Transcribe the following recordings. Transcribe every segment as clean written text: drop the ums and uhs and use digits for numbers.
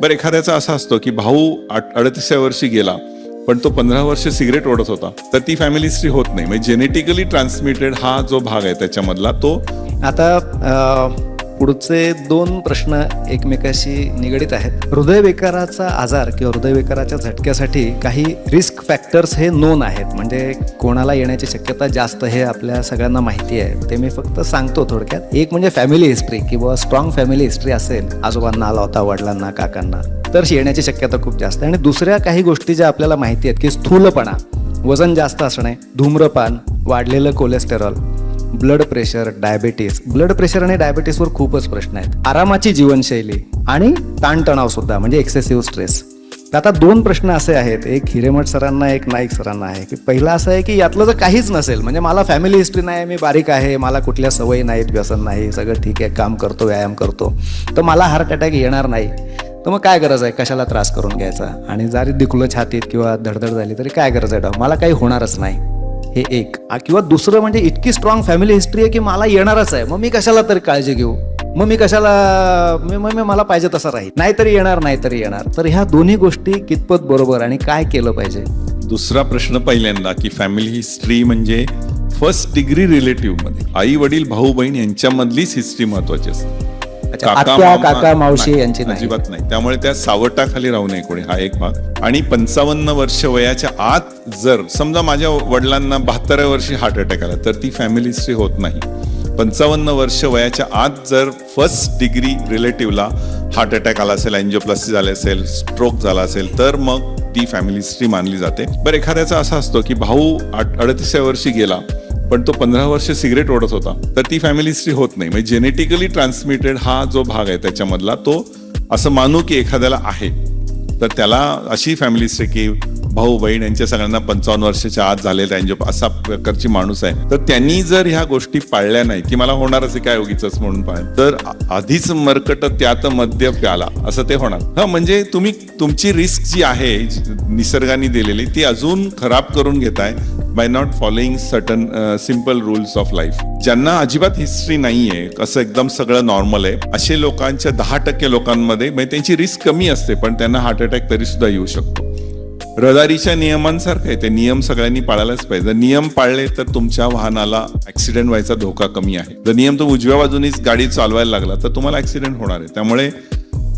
बरं, एखाद्याचा असा असतो की भाऊ 38व्या वर्षी गेला पण तो 15 वर्ष सिगरेट ओढत होता, तर ती फॅमिली हिस्ट्री होत नाही. म्हणजे जेनेटिकली ट्रान्समिटेड हा जो भाग आहे त्याच्यामधला तो. आता पुढचे 2 प्रश्न एकमेकाशी निगडीत आहेत. हृदयविकाराचा आजार किंवा हृदयविकाराच्या झटक्यासाठी काही रिस्क फॅक्टर्स हे नोन आहेत, म्हणजे कोणाला येण्याची शक्यता जास्त हे आपल्या सगळ्यांना माहिती आहे. ते मी फक्त सांगतो थोडक्यात. एक म्हणजे फॅमिली हिस्ट्री किंवा स्ट्रॉंग फॅमिली हिस्ट्री असेल, आजोबांना आला होता, वडिलांना, काकांना, तर येण्याची शक्यता खूप जास्त आहे. आणि दुसऱ्या काही गोष्टी ज्या आपल्याला माहिती आहेत की स्थूलपणा, वजन जास्त असणे, धूम्रपान, वाढलेलं cholesterol, blood pressure, diabetes. Blood pressure आणि डायबेटीसवर खूपच प्रश्न आहेत. आरामाची जीवनशैली आणि ताणतणाव सुद्धा, म्हणजे एक्सेसिव्ह स्ट्रेस. तर आता 2 प्रश्न असे आहेत, एक हिरेमठ सरांना, एक नाईक सरांना आहे. की पहिला असं आहे की यातलं जर काहीच नसेल, म्हणजे मला फॅमिली हिस्ट्री नाही, मी बारीक आहे, मला कुठल्या सवयी नाहीत, व्यसन नाही, सगळं ठीक आहे, काम करतो, व्यायाम करतो, तर मला हार्ट अटॅक येणार नाही, तर मग काय गरज आहे, कशाला त्रास करून घ्यायचा. आणि जरी दुखलं छातीत किंवा धडधड झाली तरी काय गरज आहे, मला काही होणारच नाही, हे एक. किंवा दुसरं म्हणजे इतकी स्ट्रॉंग फॅमिली हिस्ट्री आहे की मला येणारच आहे, मग मी कशाला तरी काळजी घेऊ, मग मी कशाला, मी मला पाहिजे तसं राहील, नाहीतरी येणार, नाहीतरी येणार. तर ह्या दोन्ही गोष्टी कितपत बरोबर आणि काय केलं पाहिजे. दुसरा प्रश्न पहिल्यांदा की फॅमिली हिस्ट्री म्हणजे फर्स्ट डिग्री रिलेटिव्ह मध्ये आई वडील भाऊ बहीण यांच्यामधलीच हिस्ट्री महत्वाची असते. काका मावशी यांची अजिबात नाही. त्यामुळे त्या सावटाखाली राहू नये कोणी, हा एक भाग. आणि 55 वर्ष वयाच्या आत जर समजा माझ्या वडिलांना 72व्या वर्षी हार्ट अटॅक आला, तर ती फॅमिली हिस्ट्री होत नाही. 55 वर्ष वयाच्या आत जर फर्स्ट डिग्री रिलेटिव्हला हार्ट अटॅक आला असेल, अँजिओप्लास्टी झाली असेल, स्ट्रोक झाला असेल, तर मग ती फॅमिली हिस्ट्री मानली जाते. बरं, एखाद्याचा असा असतो की भाऊ 38व्या वर्षी गेला पण तो 15 वर्ष सिगरेट ओढत होता, तर ती फॅमिली हिस्ट्री होत नाही. म्हणजे जेनेटिकली ट्रान्समिटेड हा जो भाग आहे त्याच्यामधला तो, असं मानू की एखाद्याला आहे, तर त्याला अशी फॅमिली हिस्ट्री की भाऊ बहीण यांच्या सगळ्यांना 55 वर्षाच्या आत झालेलं अँजिओ असा प्रकारची माणूस आहे, तर त्यांनी जर ह्या गोष्टी पाळल्या नाही की मला होणारच आहे काय उगीच म्हणून पाहिजे, तर आधीच मरकट त्यात मद्य प्याला असं ते होणार. हा, म्हणजे तुम्ही तुमची रिस्क जी आहे निसर्गाने दिलेली ती अजून खराब करून घेताय by not following certain simple rules of life. ज्यांना अजिबात हिस्ट्री नाहीये, असं एकदम सगळं नॉर्मल आहे, असे लोकांच्या 10% लोकांमध्ये म्हणजे त्यांची रिस्क कमी असते, पण त्यांना हार्ट अटॅक तरी सुद्धा येऊ शकतो. रहदारीच्या नियमांसारखं आहे, ते नियम सगळ्यांनी पाळायलाच पाहिजे. जर नियम पाळले तर तुमच्या वाहनाला ऍक्सिडेंट व्हायचा धोका कमी आहे. जर नियम तुम्ही उजव्या बाजूनीच गाडी चालवायला लागला तर तुम्हाला ऍक्सिडेंट होणार आहे. त्यामुळे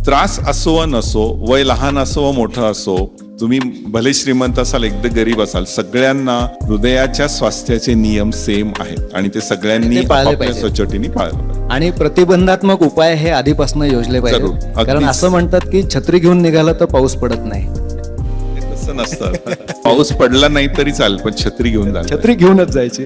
त्रास असो वा नसो, वय लहान असो वा मोठं असो, तुम्ही भले श्रीमंत असाल, एकदम गरीब असाल, सगळ्यांना हृदयाच्या स्वास्थ्याचे नियम सेम आहेत आणि ते सगळ्यांनी स्वच्छतेने पाळले पाहिजे. आणि प्रतिबंधात्मक उपाय हे आधीपासून योजले पाहिजे. कारण असं म्हणतात की छत्री घेऊन निघालं तर पाऊस पडत नाही. तसं नसतं. पाऊस पडला नाही तरी चालेल, पण छत्री घेऊन छत्री घेऊनच जायची.